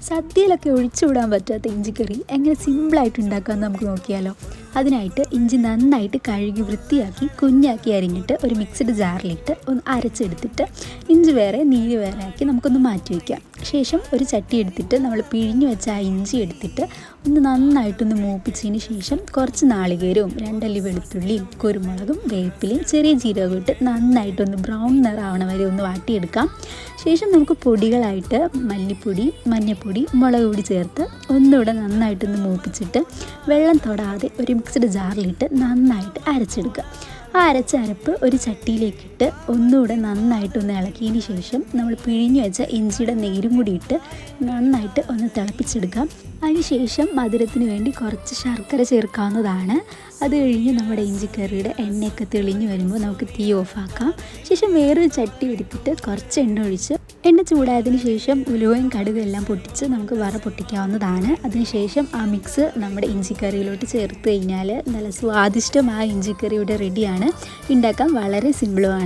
സദ്യയിലൊക്കെ ഒഴിച്ചുവിടാൻ പറ്റാത്ത ഇഞ്ചിക്കറി എങ്ങനെ സിമ്പിളായിട്ട് ഉണ്ടാക്കാമെന്ന് നമുക്ക് നോക്കിയാലോ. അതിനായിട്ട് ഇഞ്ചി നന്നായിട്ട് കഴുകി വൃത്തിയാക്കി കുഞ്ഞാക്കി അരിഞ്ഞിട്ട് ഒരു മിക്സഡ് ജാറിലിട്ട് ഒന്ന് അരച്ചെടുത്തിട്ട് ഇഞ്ചി വേറെ നീര് വേറെ ആക്കി നമുക്കൊന്ന് മാറ്റി വയ്ക്കാം. ശേഷം ഒരു ചട്ടി എടുത്തിട്ട് നമ്മൾ പിഴിഞ്ഞു വെച്ച ആ ഇഞ്ചി എടുത്തിട്ട് ഒന്ന് നന്നായിട്ടൊന്ന് മൂപ്പിച്ചതിന് ശേഷം കുറച്ച് നാളികേരവും 2 അല്ലി വെളുത്തുള്ളിയും കുരുമുളകും വേപ്പിലയും ചെറിയ ജീരകവും ഇട്ട് നന്നായിട്ടൊന്ന് ബ്രൗൺ നിറാവണ വരെ ഒന്ന് വാട്ടിയെടുക്കാം. ശേഷം നമുക്ക് പൊടികളായിട്ട് മല്ലിപ്പൊടി, മഞ്ഞൾപ്പൊടി, മുളക് പൊടി ചേർത്ത് ഒന്നുകൂടെ നന്നായിട്ടൊന്ന് മൂപ്പിച്ചിട്ട് വെള്ളം തൊടാതെ ഒരു മിക്സഡ് ജാറിലിട്ട് നന്നായിട്ട് അരച്ചെടുക്കുക. ആ അരച്ച അരപ്പ് ഒരു ചട്ടിയിലേക്കിട്ട് ഒന്നുകൂടെ നന്നായിട്ടൊന്ന് ഇളക്കിയതിന് ശേഷം നമ്മൾ പിഴിഞ്ഞു വെച്ച ഇഞ്ചിയുടെ നീരും കൂടി ഇട്ട് നന്നായിട്ട് ഒന്ന് തിളപ്പിച്ചെടുക്കാം. അതിനുശേഷം മധുരത്തിന് വേണ്ടി കുറച്ച് ശർക്കര ചേർക്കാവുന്നതാണ്. അത് കഴിഞ്ഞ് നമ്മുടെ ഇഞ്ചിക്കറിയുടെ എണ്ണയൊക്കെ തെളിഞ്ഞ് വരുമ്പോൾ നമുക്ക് തീ ഓഫാക്കാം. ശേഷം വേറൊരു ചട്ടി എടുത്തിട്ട് കുറച്ച് എണ്ണ ഒഴിച്ച് എണ്ണ ചൂടായതിന് ശേഷം ഉലുവയും കടുകും എല്ലാം പൊട്ടിച്ച് നമുക്ക് വറ പൊട്ടിക്കാവുന്നതാണ്. അതിനുശേഷം ആ മിക്സ് നമ്മുടെ ഇഞ്ചിക്കറിയിലോട്ട് ചേർത്ത് കഴിഞ്ഞാൽ നല്ല സ്വാദിഷ്ടമായ ഇഞ്ചിക്കറി ഇവിടെ റെഡിയാണ്. ഉണ്ടാക്കാൻ വളരെ സിമ്പിളുമാണ്.